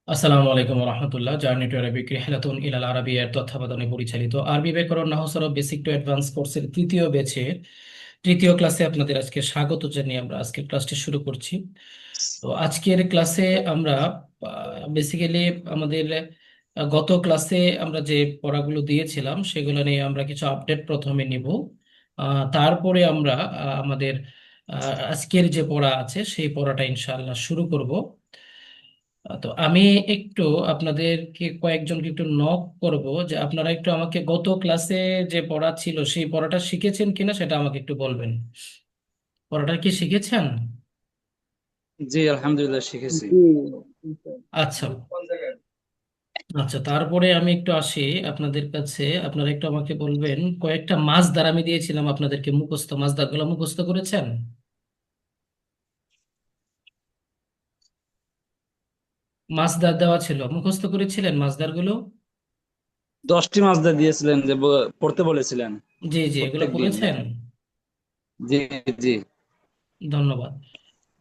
আসসালামু আলাইকুম রহমতুল্লাহ। Journey to Arabic রিহলাতুন ইলাল আরাবিয়ার তত্ত্বাবধানে পরিচালিত আরবি ব্যাকরণ নাহু সরফ বেসিক টু অ্যাডভান্স কোর্সের তৃতীয় ব্যাচে তৃতীয় ক্লাসে আপনাদের আজকে স্বাগত জানিয়ে আমরা আজকের ক্লাসটি শুরু করছি। তো আজকের ক্লাসে আমরা বেসিক্যালি আমাদের গত ক্লাসে আমরা যে পড়াগুলো দিয়েছিলাম সেগুলো নিয়ে আমরা কিছু আপডেট প্রথমে নিব। তারপরে আমরা আমাদের আজকের যে পড়া আছে সেই পড়াটা ইনশাআল্লাহ শুরু করব। তো আমি একটু আপনাদেরকে কয়েকজনকে একটু নক করব যে আপনারা একটু আমাকে গত ক্লাসে যে পড়া ছিল সেই পড়াটা শিখেছেন কিনা সেটা আমাকে একটু বলবেন। পড়াটা কি শিখেছেন? জি আলহামদুলিল্লাহ শিখেছি। জি। আচ্ছা। আচ্ছা, তারপরে আমি একটু আসি আপনাদের কাছে। আপনারা একটু আমাকে বলবেন, কয়েকটা মাছদার আমি দিয়েছিলাম আপনাদেরকে, মুখস্থ মাছদার গুলো মুখস্থ করেছেন? মাছদার দেওয়া ছিল, মুখস্থ করেছিলেন মাছদার গুলো? 10টি মাসদা দিয়েছিলেন যে পড়তে বলেছিলেন জি জি, এগুলো প্রত্যেক দিন। পড়েছেন। জি জি। ধন্যবাদ।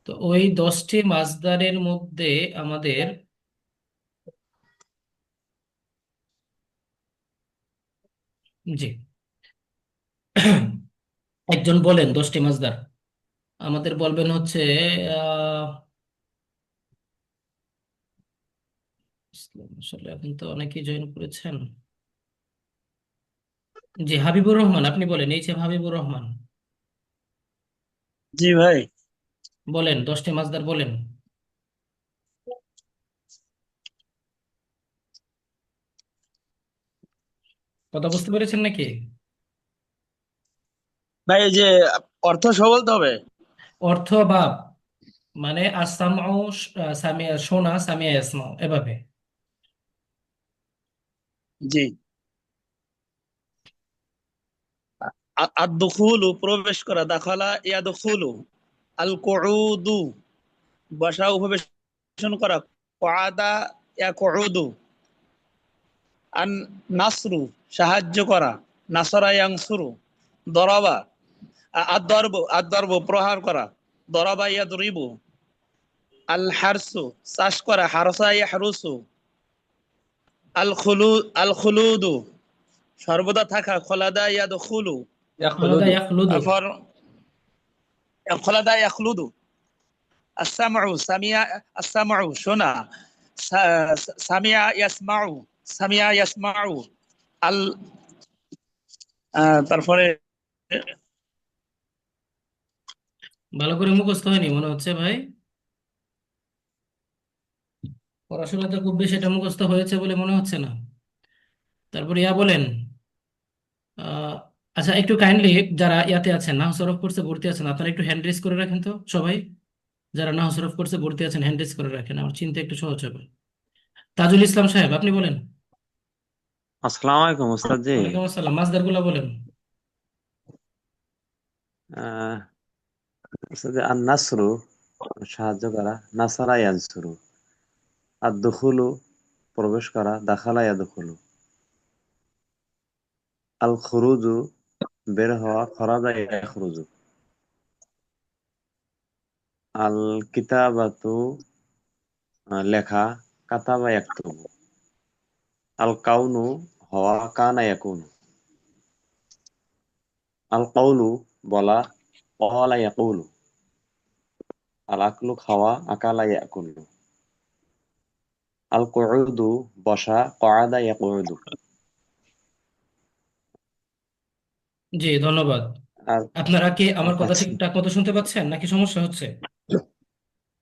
তো ওই 10টি মাছদারের মধ্যে আমাদের জি একজন বলেন 10টি মাছদার আমাদের বলবেন হচ্ছে আহ ইসলাম, আসলে এখন তো অনেকেই জয়েন করেছেন। জি, হাবিবুর রহমান, আপনি বলেন, এই যে হাবিবুর রহমান, জি ভাই। বলেন 10টি মাছদার বলেন। কথা বুঝতে পেরেছেন নাকি? ভাই এই যে অর্থ সহ বলতে হবে। অর্থ ভাব, মানে আসামাউ, সামিয়া শোনা, সামিয়া ইয়াসমাউ, এভাবে। জি। আদ-দুখুলু প্রবেশ করা, দাখালা ইয়াদখুলু। আল কুউদু বসা উপবেশন করা, কুআদা ইয়াকুউদু। আন নাসরু সাহায্য করা, নাসরা ইয়ানসুরু। দরাবা আদ-দরবু প্রহার করা, দরাবা ইয়াদরিবু। আল হারসু চাষ করা, হারসা ইয়াহরুসু। আল খুলুদু সর্বদা থাকা, খোলাদা ইয়াদখুলু। আলাদা ইয়াখলুদু। ইয়াখলুদু। তারপর খোলাদা ইয়াখলুদু। আস-সামউ সামিয়া, আস-সামউ শোনা, সামিয়া ইয়াসমাউ, সামিয়া ইয়াসমাউ। আল তারপরে ভালো করে মুখস্থ হয়নি মনে হচ্ছে ভাই। পড়াশোনাতে খুব বেশি এটা মুখস্থ হয়েছে বলে মনে হচ্ছে না। তারপরে ইয়া বলেন। আহ, আচ্ছা, একটু কাইন্ডলি যারা ইয়াতে আছেন, নাহ সরফ কোর্সে ভর্তি আছেন, আপনারা একটু হ্যান্ড রেজ করে রাখেন তো সবাই। যারা নাহ সরফ কোর্সে ভর্তি আছেন হ্যান্ড রেজ করে রাখেন, আমার চিন্তা একটু সহজ হবে। তাজুল ইসলাম সাহেব, আপনি বলেন। আসসালামু আলাইকুম ওস্তাদ জি। ওয়ালাইকুম আসসালাম, মাছদার গুলা বলেন। আহ, ওস্তাদ আন নাসরু সাহায্য করা, নাসারা ইয়ানসুরু। আর দুখুলু প্রবেশ করা, দাখালা ইয়াদখুলু। আল খুরুজু বের হওয়া, খরাজা ইয়াখরুজু। আল কিতাবাতু লেখা, কাতাবা ইয়াকতুবু। আল কাউনু হওয়া, কানা ইয়াকুনু। আল কাউলু বলা, ক্বালা ইয়াকুলু। আল আকলু খাওয়া, আকালা ইয়াকুলু। আল কুউদু বসা, ক্বাদা ইয়াকুদু। জি, ধন্যবাদ। আর আপনারা কি আমার কথা আচ্ছা, ঠিকঠাক মতো শুনতে পাচ্ছেন নাকি সমস্যা হচ্ছে?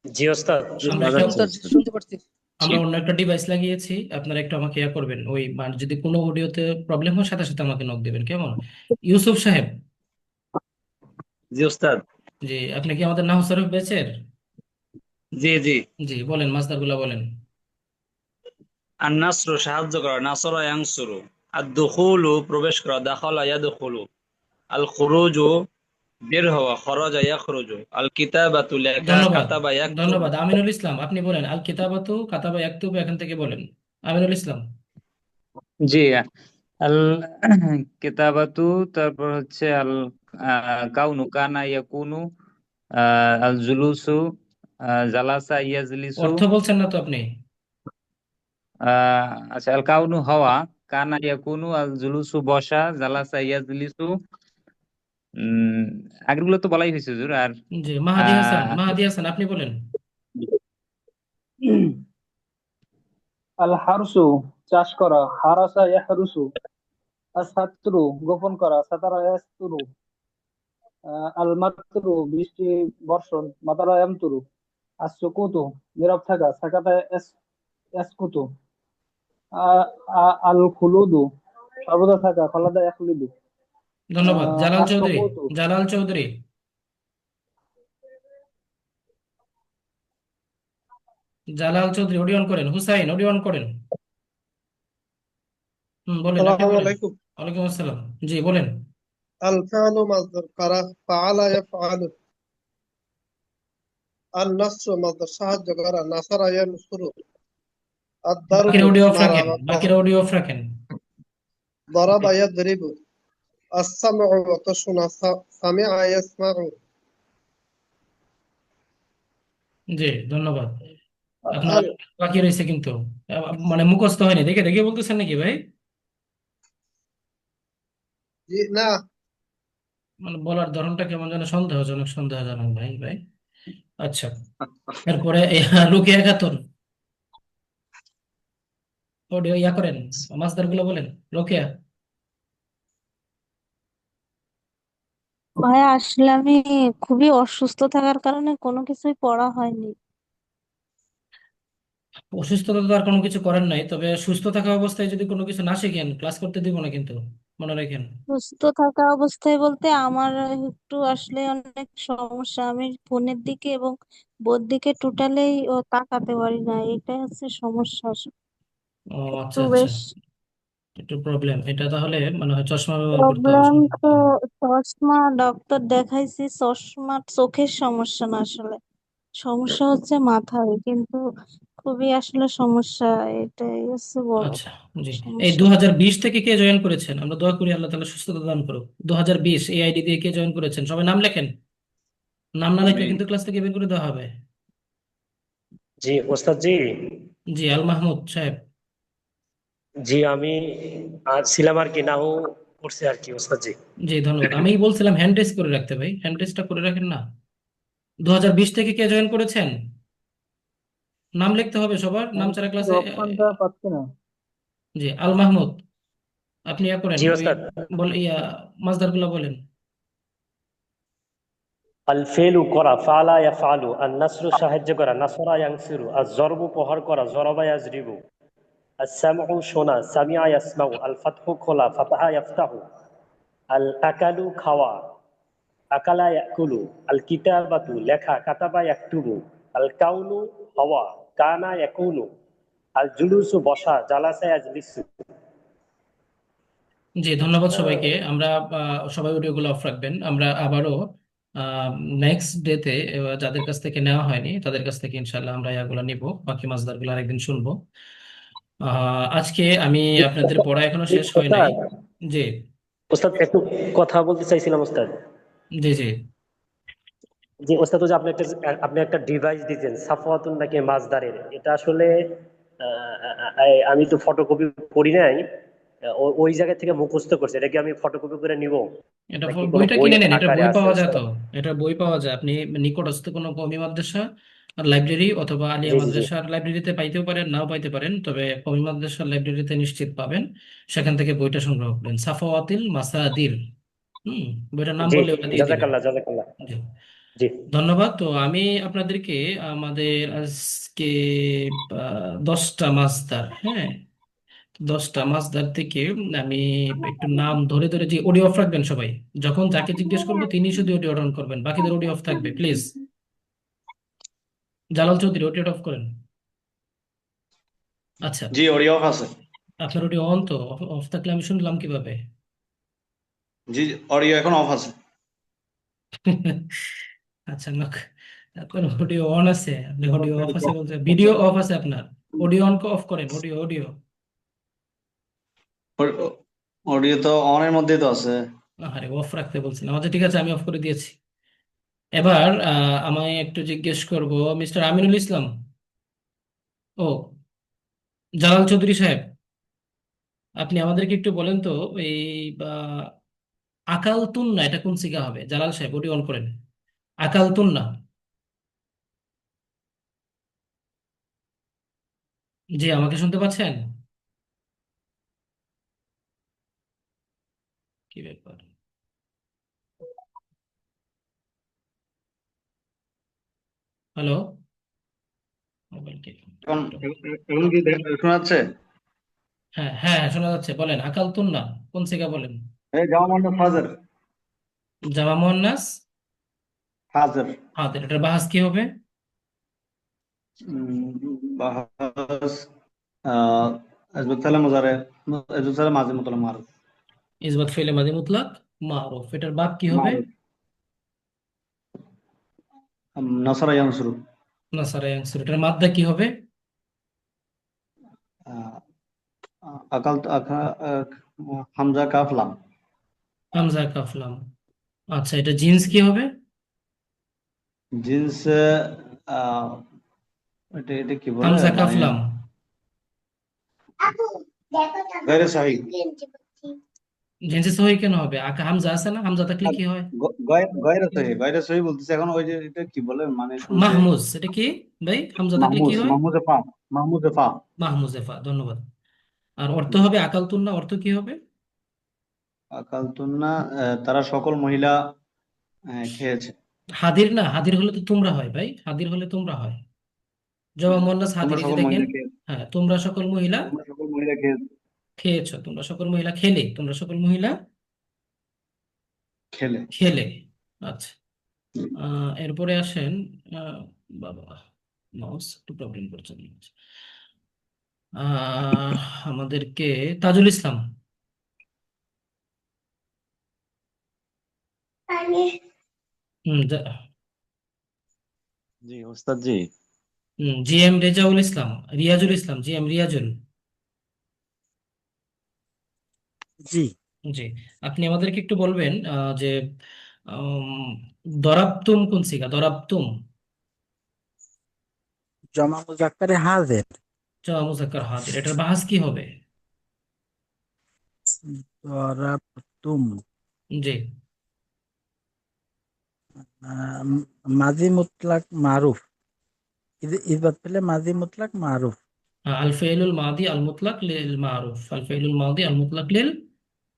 জি ওস্তাদ। জি আমরা শোনা একটা যাচ্ছে ওস্তাদ। শুনতে পারছি। আমরা অন্য একটা ডিভাইস লাগিয়েছি, আপনারা একটু আমাকে ইয়া করবেন, ওই মানে যদি কোনো অডিওতে প্রবলেম হয় সাথে সাথে আমাকে নক দিবেন, কেমন? ইউসুফ সাহেব, জি ওস্তাদ। জি, আপনি কি আমাদের নাহ সরফ ব্যাচের? জি জি। জি, বলেন মাসদার গুলা বলেন। আন নাসরু সাহায্য করা, নাসরা ইয়ানসুরু। আদ-দুখুলু প্রবেশ করা, দাখালা ইয়াদখুলু। আল খুরুজু বের হওয়া, খরাজা ইয়াখরুজু। আল কিতাবাতু লেখা, ধন্যবাদ। কাতাবা ইয়াকতুবু। ধন্যবাদ আমিনুল ইসলাম, আপনি বলেন আল কিতাবাতু কাতাবা ইয়াকতুবু, এখান থেকে বলেন। আমিনুল ইসলাম। জি। আল কিতাবাতু, তারপর হচ্ছে আল কাউনু, কানা ইয়াকুনু। আল জুলুসু, জালাসা ইয়াজলিসু। অর্থ বলছেন না তো আপনি? আচ্ছা, আল কাউনু হওয়া, কানা ইয়াকুনু, আল জুলুসু বসা, জালাসা ইয়াজলিসু। উম আগেরগুলো তো বলাই হয়েছে হুজুর। আর জি, মাহাদি হাসান, আহ মাহাদি হাসান আপনি বলেন। আল হারসু চাষ করা, হারাসা ইয়াহরুসু। আসাত্রু গোপন করা, সাতারা ইয়াসতুরু। আল মাতরু বৃষ্টি বর্ষণ, মাতারা ইয়ামতুরু। আসুকুতু নীরব থাকা, সাকাতা ইয়াসকুতু। আল খুলুদু সর্বদা থাকা, খলাদা ইয়াখলুদু। ধন্যবাদ। জালাল চৌধুরী, আসুকুতু জালাল চৌধুরী, জালাল চৌধুরী অডিও অন করেন। হুসাইন অডিও অন করেন। বলেন, আপনি আসসালামু বলেন। আলাইকুম। ওয়ালাইকুম আসসালাম। জি বলেন। আল ফাআলু মাসদার কারা ফাআলা ইয়াফআলু। আন নাসরু মাসদার সাহায্য করা নাসারা ইয়ানসুরু। আদ বাকির দারবু অডিও অফ মারা রাখেন, বাকির অডিও অফ রাখেন। দারাবা ইয়াদরিবু। আস-সামউ অত শোনা সামিআ ইয়াসমাউ। জি ধন্যবাদ। আপনার আল বাকি রয়েছে কিন্তু মানে মুখস্থ হয়নি, দেখে দেখে বলতেছেন নাকি ভাই? জি না মানে বলার ধরনটা কেমন যেন সন্দেহজনক, সন্দেহজনক ভাই ভাই। আচ্ছা, এরপরে রুকিয়া খাতুন অডিও ইয়া করেন, মাসদার গুলো বলেন। রোকেয়া। ভাইয়া আসলে আমি খুবই অসুস্থ থাকার কারণে কোনো কিছুই পড়া হয়নি। অসুস্থতা তো আর কোনো কিছু করার নাই, তবে সুস্থ থাকা অবস্থায় যদি কোনো কিছু না শিখেন ক্লাস করতে দিব না কিন্তু, মনে রাখেন। সুস্থ থাকা অবস্থায় বলতে আমার একটু আসলে অনেক সমস্যা, আমি ফোনের দিকে এবং বোর দিকে টোটালেই তাকাতে পারি না, এটাই হচ্ছে সমস্যা। ও একটু আচ্ছা আচ্ছা, বেশ একটু প্রবলেম এটা তাহলে, মনে হয় চশমা ব্যবহার করতে হবে প্রবলেম সম্ভবত। তো। চশমা ডক্টর দেখাইছি, চশমা চোখের সমস্যা না আসলে, সমস্যা হচ্ছে মাথায়, কিন্তু খুবই আসলে সমস্যা, এটাই হচ্ছে বড় আচ্ছা, জি। এই সমস্যা। 2020 থেকে কে জয়েন করেছেন? আমরা দোয়া করি আল্লাহ তাআলা সুস্থতা দান করুক। 2020 এই আইডি দিয়ে কে জয়েন করেছেন? সবাই নাম লেখেন, নাম না লিখলে আমি কিন্তু ক্লাস থেকে বের করে দেওয়া হবে। জি ওস্তাদ জি। জি, আল মাহমুদ সাহেব। জি আমি আজ ছিলাম আর কি, নাহু করছে আর কি ওস্তাদ জি। জি ধন্যবাদ। আমি বলছিলাম হ্যান্ড রেজ করে রাখতে, ভাই হ্যান্ড রেজটা করে রাখেন না। 2020 থেকে কে জয়েন করেছেন? নাম লিখতে হবে সবার, নাম ছাড়া ক্লাসে অপশনটা পাচ্ছি না। জি, আল মাহমুদ আপনি ইয়া করেন, জি ওই ওস্তাদ। বল ইয়া মাসদার গুলো বলেন। আল ফেলু করা, ফালা ইয়াফআলু। আন নাসরু সাহায্য করা, নাসরা ইয়ানসুরু। আজ জরবু প্রহার করা, জরাবা ইয়াজরিবু। আস সামউ শোনা, সামিআ ইয়াসমাউ। আল ফাতহু খোলা, ফাতাহা ইয়াফতাহু। আল আকালু খাওয়া, আকালা ইয়াকুলু। আল কিতাবাতু লেখা, কাতাবা ইয়াকতুবু। আল কাউনু হওয়া, কানা ইয়াকুনু। আল জুলুসু বসা, জালাসা ইয়াজলিসু। জি ধন্যবাদ সবাইকে। আমরা সবাই অডিওগুলো অফ রাখবেন। আমরা আবারও নেক্সট ডেতে যাদের কাছ থেকে নেওয়া হয়নি তাদের কাছ থেকে ইনশাল্লাহ আমরা ইয়াগুলো নিব, বাকি মাসদারগুলো আরেকদিন শুনবো। আজকে আমি আপনাদের পড়া এখনো শেষ হয় নাই। ওস্তাদ, জি ওস্তাদ একটু কথা বলতে চাইছিলাম ওস্তাদ। জি জি। যে ওস্তাদ, ওই যে আপনি একটা ডিভাইস দিতেন সাফওয়াতুন নাকি মাজদারের, এটা আসলে আমি তো ফটোকপি করি নাই। ওই জায়গা থেকে মুখস্থ করছি, এটা কি আমি ফটোকপি করে নিব এটা নাকি কোনো বইটা বই কিনে নেন, এটা আকারে বই আছে পাওয়া যায় তো। ওস্তাদ? এটা বই পাওয়া যায়, আপনি নিকটস্থ কোনো কওমি মাদ্রাসা আর লাইব্রেরি অথবা আলিয়া জি জি জি। মাদ্রাসার লাইব্রেরিতে পাইতেও পারেন, নাও পাইতে পারেন, তবে কওমি মাদ্রাসার লাইব্রেরিতে নিশ্চিত পাবেন। সেখান থেকে বইটা সংগ্রহ করবেন, সাফাওয়াতিল মাসাদির। বইটার নাম জি বললে ওটা দিয়ে দিবে। জাজাকাল্লাহ জাজাকাল্লাহ। জি জি ধন্যবাদ। তো আমি আপনাদেরকে আমাদের আজকে 10টা মাসদার, হ্যাঁ 10টা মাসদার থেকে আমি একটু নাম ধরে ধরে, যে অডিও অফ রাখবেন সবাই, যখন যাকে জিজ্ঞেস করবো তিনি শুধু অডিও অন করবেন, বাকিদের অডিও অফ থাকবে please. Jalal Chowdhury audio of করেন। আচ্ছা, জি অডিও অফ আছে। আপনার অডিও অন তো? অফ থাকলে আমি শুনলাম কিভাবে? জি অডিও এখন অফ আছে। আচ্ছা লোক, আপনার অডিও অন আছে, আপনি অডিও অফ আছে বলতে ভিডিও অফ আছে আপনার। অডিও অন অফ করেন, অডিও অডিও। অডিও তো অনের মধ্যেই তো আছে। আরে অফ রাখতে বলছিলাম। আচ্ছা ঠিক আছে, আমি অফ করে দিয়েছি। এবার আমায় একটু জিজ্ঞেস করব, মিস্টার আমিনুল ইসলাম। ও জালাল চৌধুরী সাহেব, আপনি আমাদেরকে একটু বলেন তো, এই বা আকালতুন না, এটা কোন সিগা হবে? জালাল সাহেব, ওটি অন করেন। আকালতুন না। জি, আমাকে শুনতে পাচ্ছেন? কি ব্যাপার? হ্যালো, মোবাইল কে? এখন এখন কি শোনা যাচ্ছে? হ্যাঁ হ্যাঁ হ্যাঁ, শোনা যাচ্ছে, বলেন। আকালতুন না কোন সিগা বলেন? এই জামা মুয়ান্নাস ফাজর। জামা মুয়ান্নাস ফাজর। হাদির, এটার বাহাস কি হবে? বাহাস আজবুত সালে মুজারে, আজবুত সালে মাঝে মুতলা মারুফ। ইসবাত ফেলে মাদি মুতলাক মারুফ, এটার বাদ কি হবে? মারুফ নাসারা ইয়ানসুরু। নাসারা ইয়ানসুর, এটার মাদ্দা কি হবে? আহ, আকাল হামজা কাফ লাম। হামজা কাফলাম। আচ্ছা, এটা জিন্স কি হবে? জিন্স আহ, এটা এটা কি বলে হামজা মানে কাফলাম। গায়রে সাহি। জিন্সে সহি কেন হবে? আকা হামজা আছে না, হামজা থাকলে কি হয়? গায়রে সহি বলতেছে এখন, ওই যে এটা কি বলে মানে শুরুতে মাহমুজ, এটা কি ভাই? হামজা থাকলে কি মাহমুজ, হয়? মাহমুজে ফা, মাহমুজে ফা। মাহমুজেফা, ধন্যবাদ। আর অর্থ হবে আকালতুন না, অর্থ কি হবে? আকাল তুন্না তারা সকল মহিলা খেয়েছে। হাদির না, হাদির হলে তো তোমরা হয় ভাই, হাদির হলে তোমরা হয়। জবা মোহান্নাস হাদির, তোমরা এই যে সকল দেখেন। মহিলা খেয়েছে। হ্যাঁ, তোমরা সকল মহিলা তোমরা সকল মহিলা খেয়েছে। খেয়েছো, তোমরা সকল মহিলা খেলে, তোমরা সকল মহিলা খেলে। খেলে। আচ্ছা, এরপরে আসেন। বাবা, মাউস একটু প্রবলেম করছে। আহ আমাদেরকে তাজুল ইসলাম। জি ওস্তাদ জি। জি এম রেজাউল ইসলাম, রিয়াজুল ইসলাম, জি এম রিয়াজুল। জি। জি, আপনি আমাদেরকে একটু বলবেন যে উম, দরাবতুম কোন সিগা? দরাবতুম জমা মুজাক্কারে হাজের। জমা মুজাক্কার হাজির, এটার বাহাস কি হবে? দরাবতুম জি, আহ, মাজি মুতলাক মারুফ। ইসবাত পেলে মাজি মুতলাক মারুফ। আল ফাইলুল মাদি আল মুতলাক লিল মারুফ, আল ফাইলুল মাদি আল মুতলাক লিল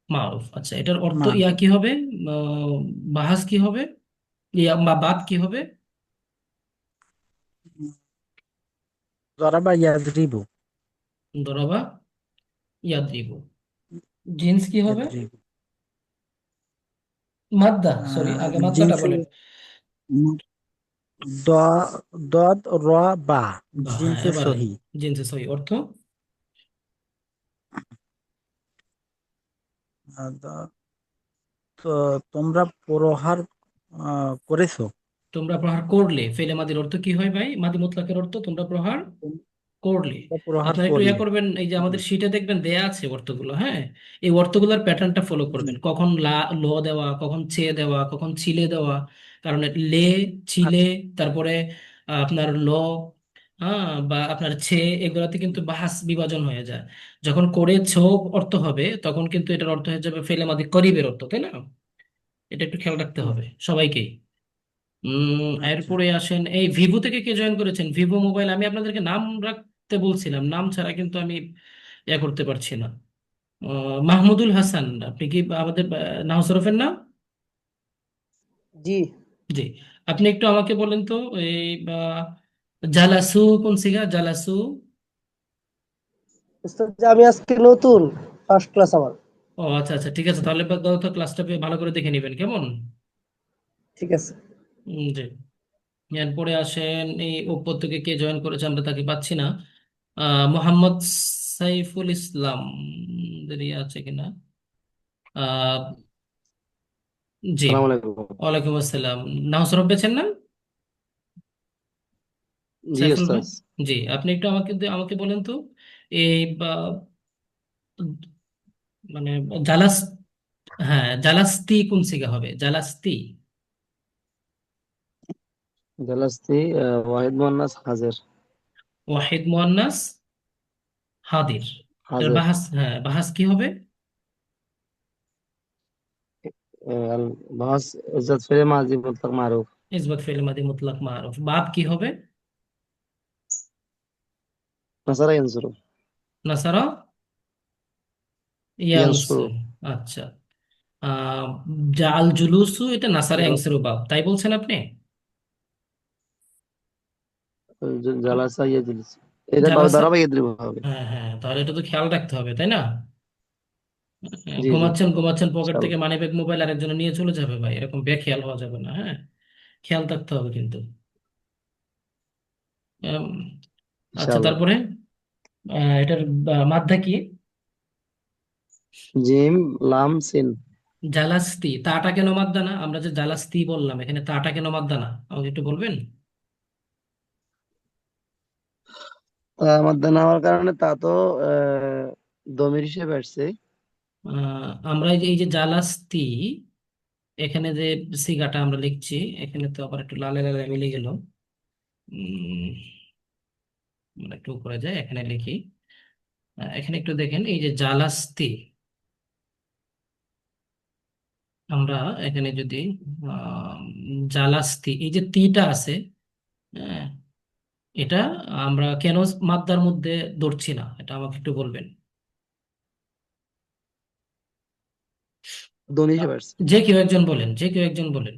মারুফ। আচ্ছা, এটার অর্থ ইয়া মারুফ। কি হবে? আহ, বাহাস কি হবে? ইয়া বা বাদ কি হবে? জরাবা ইয়াজরিবু। দরাবা ইয়াদরিবু। জিন্স কি হবে? ইয়াজরিবু। মাদ্দা, সরি, আগে মাদ্দাটা জিনসে বলেন। দ দদ র বা হ্যাঁ, জিনসে এবার সহি। জিন্সে সহি অর্থ? তো তোমরা প্রহার করেছো। তোমরা প্রহার করলে, ফেলে মাদির অর্থ কি হয় ভাই? মাদি মুতলাকের অর্থ তোমরা প্রহার করলে। তোমরা প্রহার আপনারা একটু ইয়া করলে। করবেন, এই যে জি আমাদের শীটে দেখবেন দেয়া আছে অর্থগুলো, হ্যাঁ, এই অর্থগুলোর প্যাটার্নটা ফলো জি। করবেন। কখন ল দেওয়া, কখন চে দেওয়া, কখন ছিলে দেওয়া। কারণ লে, ছিলে, আচ্ছা। তারপরে আপনার ল, হ্যাঁ, বা আপনার ছে, এগুলাতে কিন্তু বাহাস বিভাজন হয়ে যায়। যখন করে ছো অর্থ হবে, তখন কিন্তু এটার অর্থ হয়ে যাবে ফেলে মাদি করিবের অর্থ, তাই না? এটা একটু খেয়াল রাখতে হুম, হবে সবাইকেই। আচ্ছা। এরপরে আসেন, এই ভিভো থেকে কে জয়েন করেছেন? ভিভো মোবাইল, আমি আপনাদেরকে নাম রাখতে বলছিলাম, নাম ছাড়া কিন্তু আমি ইয়া করতে পারছি না। মাহমুদুল হাসান, আপনি কি আমাদের নাহসরফের না? জি জি, আপনি একটু আমাকে বলেন তো, এই জালাসু কোন সিগা? জালাসু। উস্তাদ জি, আমি আজকে নতুন, ফার্স্ট ক্লাস আমার। ও আচ্ছা আচ্ছা, ঠিক আছে, তাহলে তো ক্লাসটা ভালো করে দেখে নেবেন, কেমন? ঠিক আছে। জি, এরপরে আসেন, এই উপর থেকে কে জয়েন করেছে আমরা তাকে পাচ্ছি না। মোহাম্মদ সাইফুল ইসলাম, দেরি আছে কিনা? আহ জি, সালাম আলাইকুম। ওয়ালাইকুম আসসালাম। নাহসরফ বেছেন না? জি সাইফুল ভাই, ওস্তাদ। জি, আপনি একটু আমাকে আমাকে বলেন তো, এই মানে জালাস, হ্যাঁ, জালাস্তি কোন সিগা হবে? জালাস্তি। জালাস্তি ওয়াহিদ মুয়ান্নাস হাজের। ওয়াহিদ মুয়ান্নাস হাদির। এর হাজার বাহাস, হ্যাঁ বাহাস কি হবে? বাস ইজাত ফেলে মাজি মুতলাক মারুফ ইসবাত ফেল মাদি মুতলাক মারুফ। বাব কি হবে? নাসারা ইয়ানসুরু নাসারা ইয়ানসুরু ইয়ানসুর। আচ্ছা। আহ জাল জুলুসু, এটা নাসারা ইয়ানসুরু বাব, তাই বলছেন আপনি? জালাসা ইয়াজলিস এটা জালাসা, দাঁড়াবে ইদ্রিব হবে। হ্যাঁ হ্যাঁ, তাহলে এটা তো খেয়াল রাখতে হবে তাই না? জি জি ঘুমাচ্ছেন ঘুমাচ্ছেন পকেট থেকে ইনশাআল্লাহ মানি ব্যাগ মোবাইল আরেকজন নিয়ে চলে যাবে ভাই, এরকম বেখেয়াল হওয়া যাবে না, হ্যাঁ খেয়াল থাকতে হবে কিন্তু। উম, আচ্ছা, ইনশাআল্লাহ। তারপরে এটার মাধ্যা কি? জিম লাম সিন জালাস্তি, তাটা কেন মাদ্দা না? আমরা যে জালাস্তি বললাম, এখানে তাটা কেন মাদ্দা না আমাকে একটু বলবেন? তা মধ্যে নেওয়ার কারণে তা তো দমির হিসেবে আসছে। আমরা এই যে জালাস্তি, এখানে যে সিগাটা আমরা লিখছি, এখানে তো আবার একটু লালে লালে মিলে গেল। উম, আমরা একটু উপরে যাই, এখানে লিখি। এখানে একটু দেখেন, এই যে জালাস্তি, আমরা এখানে যদি আহ, জালাস্তি, এই যে তিটা আছে, হ্যাঁ, এটা আমরা কেন মাদ্দার মধ্যে ধরছি না, এটা আমাকে একটু বলবেন। দমি আহ, হিসেবে আসছে। যে কেউ একজন বলেন, যে কেউ একজন বলেন,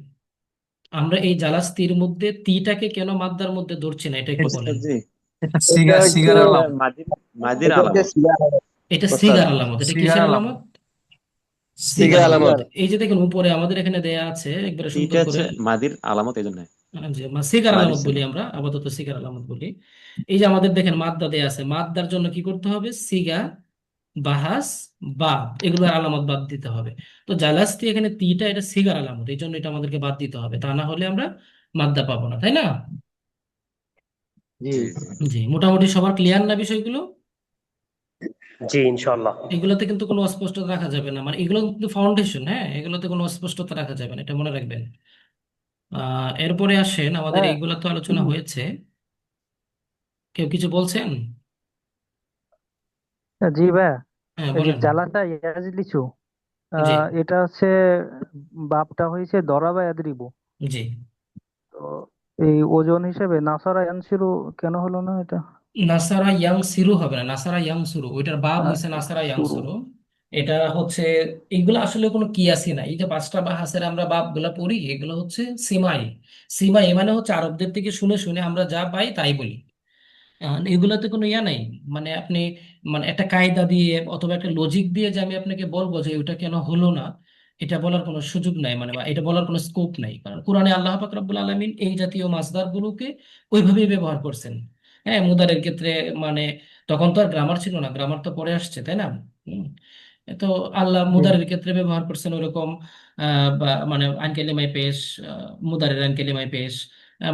আমরা এই জালাস্তির মধ্যে তিটাকে কেন মাদ্দার মধ্যে ধরছি না, এটা একটু বলেন। জি, এটা এটা সিগার হচ্ছে সিগার আলাম। মাদির মাদির এটা হচ্ছে আলামত। সিগার এটা ওস্তাদ, সিগার আলামত। এটা সিগার কিসের আলামত। আলামত? সিগার সিগার আলামত। আলামত। এই যে দেখেন উপরে আমাদের এখানে দেয়া আছে একবারে এটা সুন্দর করে। হচ্ছে মাদির আলামত, এই জন্য যে সিগার মাদির আলামত চিহ্ন। বলি আমরা, আপাতত সিগার আলামত বলি। এই যে আমাদের দেখেন মাদ্দা দেয়া আছে, মাদ্দার জন্য কি করতে হবে? সিগা, বাহাস, বা, এগুলোর আলামত বাদ দিতে হবে। তো জালাস্তি, এখানে তিটা, এটা সিগার আলামত, এই জন্য এটা আমাদেরকে বাদ দিতে হবে, তা না হলে আমরা মাদ্দা পাবো না, তাই না? জি জি জি। জি, মোটামুটি সবার ক্লিয়ার না বিষয়গুলো? জি ইনশাআল্লাহ। এগুলোতে কিন্তু কোনো অস্পষ্টতা রাখা যাবে না, মানে এগুলো কিন্তু ফাউন্ডেশন, হ্যাঁ, এগুলোতে কোনো অস্পষ্টতা রাখা যাবে না, এটা মনে রাখবেন। এরপরে আসেন, আমাদের হ্যাঁ এইগুলো তো আলোচনা হয়েছে। কেউ কিছু বলছেন? জি ভাইয়া, হ্যাঁ এই যে বলেন। জালাসা ইয়াজলিসু, জি এটা হচ্ছে বাপটা হয়েছে দরাবা ইয়াদরিবু। জি। তো এই ওজন হিসেবে নাসারা ইয়ানসিরু কেন হলো না এটা? নাসারা ইয়াং সিরু হবে না, নাসারা ইয়াং সুরু, ওইটার বাব হয়েছে নাসারা ইয়াং শুরু। সুরু। এটা হচ্ছে, এগুলো আসলে কোনো কিয়াসই না। এই যে পাঁচটা বা হাসের আমরা বাপ গুলা পড়ি, এগুলো হচ্ছে সিমাই। সিমাই মানে হচ্ছে আরবদের থেকে শুনে শুনে আমরা যা পাই তাই বলি। এগুলোতে কোনো ইয়া নাই, মানে আপনি, মানে একটা কায়দা দিয়ে অথবা একটা লজিক দিয়ে যে আমি আপনাকে বলবো যে ওটা কেন হলো না, এটা বলার কোনো সুযোগ নাই, মানে বা এটা বলার কোনো স্কোপ নাই, কারণ কোরআনে আল্লাহ পাক রব্বুল আলামিন এই জাতীয় মাসদার গুলোকে ওইভাবেই ব্যবহার করছেন। হ্যাঁ, মুদারের ক্ষেত্রে, মানে তখন তো আর গ্রামার ছিল না, গ্রামার তো পরে আসছে, তাই না? হুম। তো আল্লাহ জি মুদারের ক্ষেত্রে ব্যবহার করছেন ওরকম, বা মানে আইন কালিমায় পেশ, মুদারের আইন কালিমায় পেশ,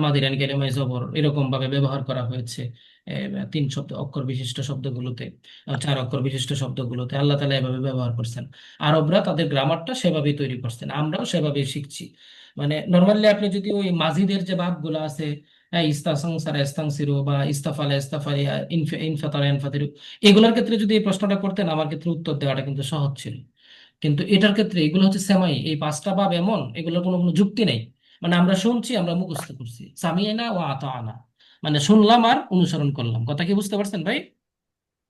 মাদির আইন কালিমায় জবর, এরকম ভাবে ব্যবহার করা হয়েছে। তিন শব্দ অক্ষর বিশিষ্ট শব্দগুলোতে, চার অক্ষর বিশিষ্ট শব্দগুলোতে আল্লাহ তাআলা এভাবে ব্যবহার করছেন। আরবরা তাদের গ্রামারটা সেভাবেই তৈরি করছেন, আমরাও সেভাবেই শিখছি। মানে নর্মালি আপনি যদি ওই মাজিদের যে ভাবগুলো আছে, ইস্তাসাংসারা ইস্তাংসিরু, বা ইস্তাফালা ইস্তাফালিয়া, ইনফাতারা ইনফাতিরু, এগুলোর ক্ষেত্রে যদি এই প্রশ্নটা করতেন, আমার ক্ষেত্রে উত্তর দেওয়াটা কিন্তু সহজ ছিল। কিন্তু এটার ক্ষেত্রে এগুলো হচ্ছে সেমাই, এই পাঁচটা ভাব এমন, এগুলোর কোনো কোনো যুক্তি নেই। মানে আমরা শুনছি, আমরা মুখস্থ করছি, সামিয়ানা ও আতানা, মানে শুনলাম আর অনুসরণ করলাম। কথা কি বুঝতে পারছেন ভাই?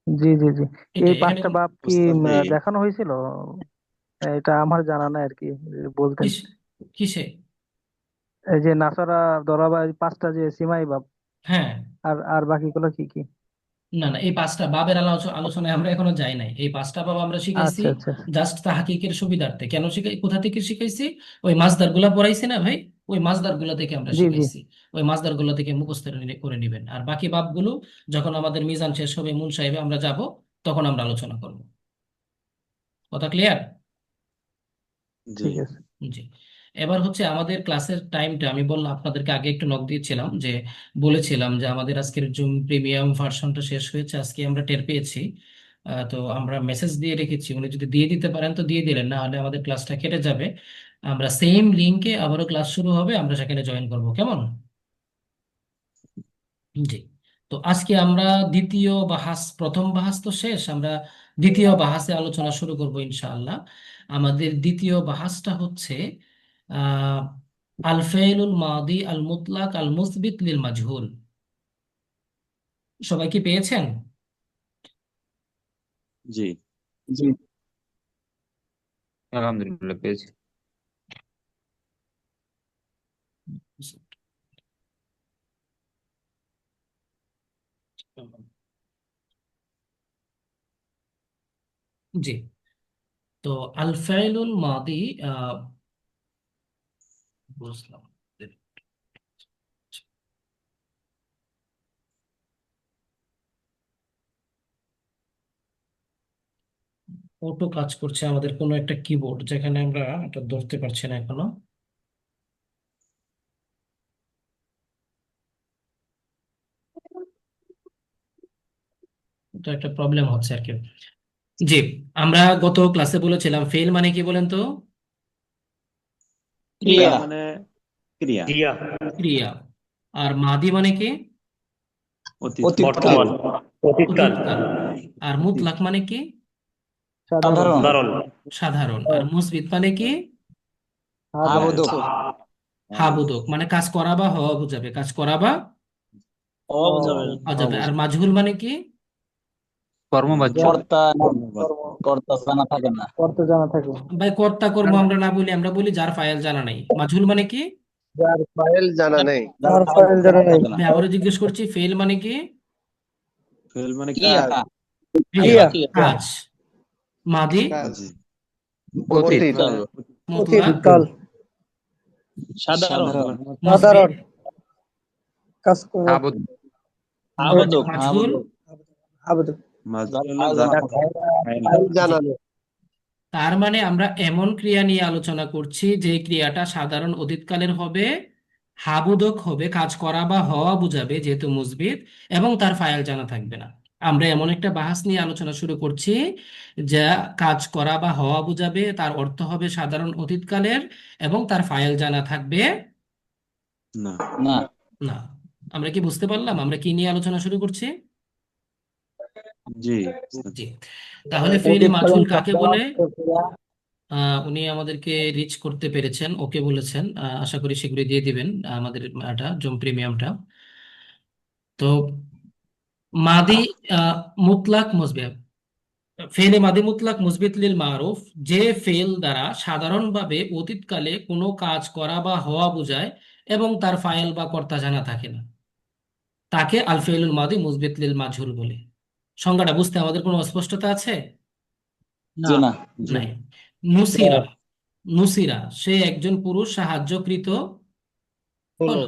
জি জি জি। এই এটাই এখানে পাঁচটা বাপ কি উস্তাদ জি, দেখানো হয়েছিল? এটা আমার জানা নাই আর কি, বলতেন। কিস- কিসে? এই যে নাসারা, দরাবা, এই পাঁচটা যে সিমাই বাপ, হ্যাঁ, আর আর বাকিগুলো কি কি? না না, এই পাঁচটা বাবের আলোচনায় আমরা এখনো যাই নাই। এই পাঁচটা বাব আমরা শিখাইছি আচ্ছা আচ্ছা। জাস্ট তাহকিকের সুবিধার্থে। কেন শিখাই, কোথা থেকে শিখাইছি? ওই মাসদার গুলা পড়াইছি না ভাই, ওই মাসদার গুলা থেকে আমরা জি জি। শিখাইছি। ওই মাসদার গুলা থেকে মুখস্থ করে নিবেন, আর বাকি বাবগুলো যখন আমাদের মিজান শেষ হবে, মূল সাহেবে আমরা যাব, তখন আমরা আলোচনা করব। কথা ক্লিয়ার? জি ঠিক আছে। জি। এবার হচ্ছে আমাদের ক্লাসের টাইমটা, আমি বললাম আপনাদেরকে আগে একটু নক দিয়েছিলাম, যে বলেছিলাম যে আমাদের আজকের জুম প্রিমিয়াম ভার্সনটা শেষ হয়েছে, আজকে আমরা টের পেয়েছি। তো আমরা মেসেজ দিয়ে রেখেছি, উনি যদি দিয়ে দিতে পারেন তো দিয়ে দিলেন, না হলে আমাদের ক্লাসটা কেটে যাবে। আমরা সেম লিংকে আবারও ক্লাস শুরু হবে, আমরা সেখানে জয়েন করব, কেমন? জি। তো তো আজকে আমরা প্রথম বাহাস তো শেষ, আমরা দ্বিতীয় বাহাসে আলোচনা শুরু করব ইনশাআল্লাহ। আমাদের দ্বিতীয় বাহাসটা হচ্ছে আহ আল ফাইলুল মাদি আল মুতলাক আল মুসবিত লিল মাজহুল। সবাই কি পেয়েছেন? জি। জি। আলহামদুলিল্লাহ পেয়েছি। জি। তো আল ফাইলুল মাদি বুঝলাম। অটো কাজ করছে আমাদের কোনো একটা কিবোর্ড, যেখানে আমরা এটা ধরতে পারছি না এখনো। তো একটা প্রবলেম হচ্ছে আর কি। জি, আমরা গত ক্লাসে বলেছিলাম ফেল মানে কি বলেন তো? ক্রিয়া। তার মানে ক্রিয়া, ক্রিয়া, ক্রিয়া। আর মাদি মানে কি? অতীতকাল, বর্তমান, অতীতকাল, অতীতকাল। আর মুতলাক মানে কি? সাধারণ। সাধারণ, সাধারণ। আর মুসবিত মানে কি? আবোধক। হাবোধক, মানে কাজ করা বা হওয়া বোঝাবে, কাজ করা বা যাবে। আর মাজহুল মানে কি? কর্মবাচ্য। কর্তা কর্তা জানা থাকে না। করতে জানা থাকে। ভাই কর্তা কর্ম আমরা না বলি, আমরা বলি যার ফাইল জানা নাই। মাজহুল মানে কি? যার ফাইল জানা নেই। তার ফাইল জানা নেই। আমি আবারও জিজ্ঞেস করছি, ফেল মানে কি? ফেল মানে ক্রিয়া। ক্রিয়া, কাজ। মাদি, কাজ, অতীত। অতীত, মুতলাক, অতীতকাল, সাধারণ। সাধারণ, কাজ করা, আবদ্ধ। আবোধক। মাজহুল, আবেদন। ফাইল জানা নেই। তার মানে আমরা এমন ক্রিয়া নিয়ে আলোচনা করছি যে ক্রিয়াটা সাধারণ অতীতকালের হবে, হাবোধক হবে, কাজ করা বা হওয়া বুঝাবে যেহেতু মুসবিত, এবং তার ফাইল জানা থাকবে না। আমরা এমন একটা বাহাস নিয়ে আলোচনা শুরু করছি যা কাজ করা বা হওয়া বুঝাবে, তার অর্থ হবে সাধারণ অতীতকালের, এবং তার ফাইল জানা থাকবে না। না। না। আমরা কি বুঝতে পারলাম আমরা কি নিয়ে আলোচনা শুরু করছি? জি। জি। তাহলে ফেইলে মাজহুল কাকে বলে? উনি আমাদেরকে রিচ করতে পেরেছেন, ওকে বলেছেন। আশা করি শীঘ্রই দিয়ে দিবেন আমাদের জুম প্রিমিয়ামটা। তো মাদি মুতলাক মুসবিত, ফেলে মাদি মুতলাক মুসবিত লিল মারুফ, যে ফেল দ্বারা সাধারণভাবে অতীতকালে কোনো কাজ করা বা হওয়া বোঝায় এবং তার ফাইল বা কর্তা জানা থাকে না, তাকে আল ফেলুল মাদি মুসবিত লিল মাজহুল বলে। সংজ্ঞাটা বুঝতে আমাদের কোনো অস্পষ্টতা আছে? জি না। নাই। নুসিরা, নুসিরা সে একজন পুরুষ সাহায্যকৃত হলো।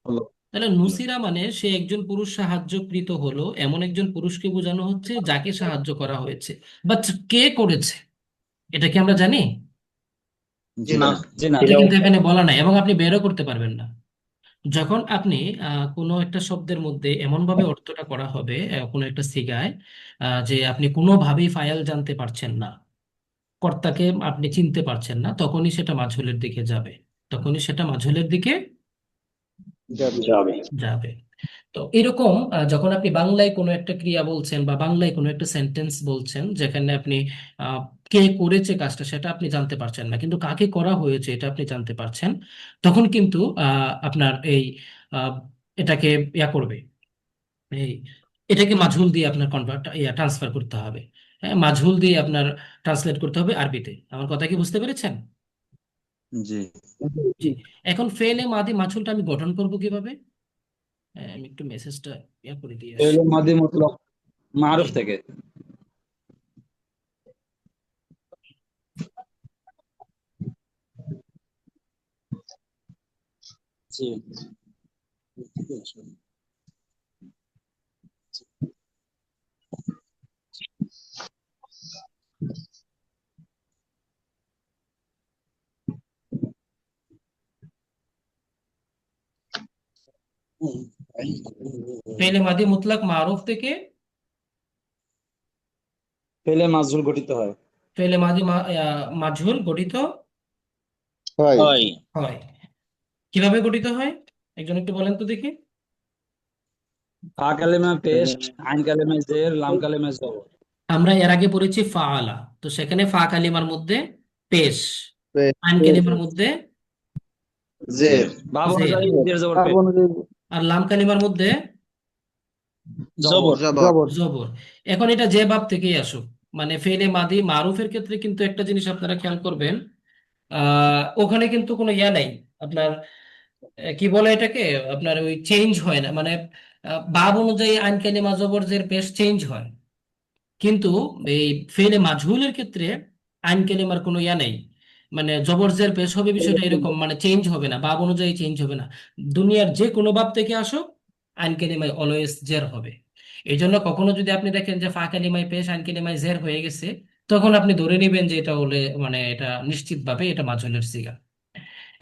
হলো। তাহলে নুসিরা মানে সে একজন পুরুষ সাহায্যকৃত হলো, এমন একজন পুরুষকে বোঝানো হচ্ছে যাকে সাহায্য করা হয়েছে। বাট কে করেছে এটা কি আমরা জানি? জি না। না। জি না। এটা কিন্তু এখানে বলা নাই, এবং আপনি বেরও করতে পারবেন না। যখন আপনি কোনো একটা শব্দের মধ্যে এমন ভাবে অর্থটা করা হবে, কোনো একটা সিগায়, যে আপনি কোনোভাবেই ফাইল জানতে পারছেন না, কর্তাকে আপনি চিনতে পারছেন না, তখনই সেটা মাঝহুলের দিকে যাবে, তখনই সেটা মাঝহুলের দিকে যাবে। যাবে। তো এরকম যখন আপনি বাংলায় কোনো একটা ক্রিয়া বলছেন বা বাংলায় কোনো একটা সেন্টেন্স বলছেন, যেখানে আপনি আহ, কে করেছে কাজটা সেটা আপনি জানতে পারছেন না, কিন্তু কাকে করা হয়েছে এটা আপনি জানতে পারছেন, তখন কিন্তু আপনার এই আহ, এটাকে করবে, এই এটাকে মাঝহুল দিয়ে আপনার ট্রান্সফার করতে হবে। হ্যাঁ, মাঝহুল দিয়ে আপনার ট্রান্সলেট করতে হবে আরবিতে। আমার কথা কি বুঝতে পেরেছেন? জি। জি। এখন ফেলে মাদি মাঝহুলটা আমি গঠন করব কিভাবে? আমি একটু মেসেজটা করে দিয়ে আসি। ফেলে মাদি মুতলক মারুফ থেকে। জি। ফেলে মাদি মুতলাক মারুফ থেকে ফেলে মাজহুল গঠিত হয়। ফেলে মাদি মাজহুল গঠিত হয়। হয়। কিভাবে গঠিত হয় একজন একটু বলেন তো দেখি। ফা কালিমা পেশ, আইন কালিমা জের, লাম কালিমা জবর। আমরা এর আগে পড়েছি ফাআলা, তো সেখানে ফা কালিমার মধ্যে পেশ, আইন কালিমার মধ্যে জের বাব জের, অনুযায়ী জের জবর পেশ। আর লাম কালিমার মধ্যে জবর। জবর জবর। এখন এটা যে বাব থেকেই আসুক, মানে ফেলে মাদি মারুফের ক্ষেত্রে কিন্তু একটা জিনিস আপনারা খেয়াল করবেন, ওখানে কিন্তু কোনো ইয়া নাই আপনার, কি বলে এটাকে, আপনার ওই চেঞ্জ হয় না, মানে বাব অনুযায়ী আইন কালিমা জবর জের পেশ চেঞ্জ হয়, কিন্তু এই ফেলে মাজহুলের ক্ষেত্রে আইন কালিমার কোনো ইয়া নেই, মানে জবর জের পেশ হবে, বিষয়টা এরকম, মানে চেঞ্জ হবে না, বাব অনুযায়ী চেঞ্জ হবে না, দুনিয়ার যে কোনো বাব থেকে আসো আইন কালিমায় অলওয়েজ জের হবে। এই জন্য কখনো যদি আপনি দেখেন যে ফা কালিমায় পেশ আইন কালিমায় জের হয়ে গেছে, তখন আপনি ধরে নেবেন যে এটা হলে, মানে এটা নিশ্চিতভাবে এটা মাজহুলের সিগা।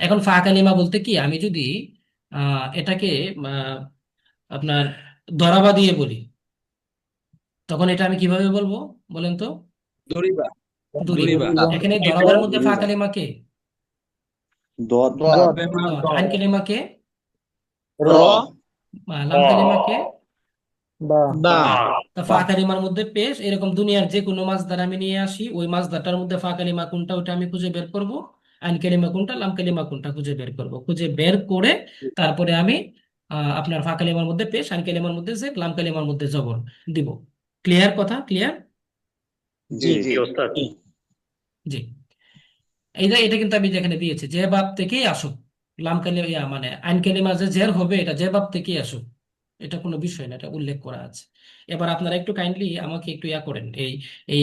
এখন ফা কালিমা বলতে কি, আমি যদি এটাকে আহ, আপনার দরাবা দিয়ে বলি, তখন এটা আমি কিভাবে বলবো বলেন তো? দরিবা। দরিবা। দরিবা। এখানে দরাবার মধ্যে ফা কালিমা কে? দদ কালিমা দদ। দ। আইন কালিমা কে? র লাম কালিমা কে? বা তা ফা কালিমার মধ্যে পেশ, এরকম দুনিয়ার যে কোনো মাসদার আমি নিয়ে আসি, ওই মাসদারটার মধ্যে ফা কালিমা কোনটা ওটা আমি খুঁজে বের করব, আইন কালিমা কোনটা লাম কালিমা কোনটা খুঁজে বের করব, খুঁজে বের করে তারপরে আমি আপনার ফা কালিমার মধ্যে পেশ, আইন কালিমার মধ্যে জের, লাম কালিমার মধ্যে জবর দিব। ক্লিয়ার কথা? ক্লিয়ার? জি জি ওস্তাদ। জি। এটা কিন্তু আমি যেখানে দিয়েছি, যে বাব থেকেই আসুক, লাম কালিমা মানে আইন কালিমা যে জের হবে, এটা যে বাব থেকেই আসুক, এটা কোনো বিষয় না, এটা উল্লেখ করা আছে। এবার আপনারা একটু কাইন্ডলি আমাকে একটু ইয়া করেন, এই এই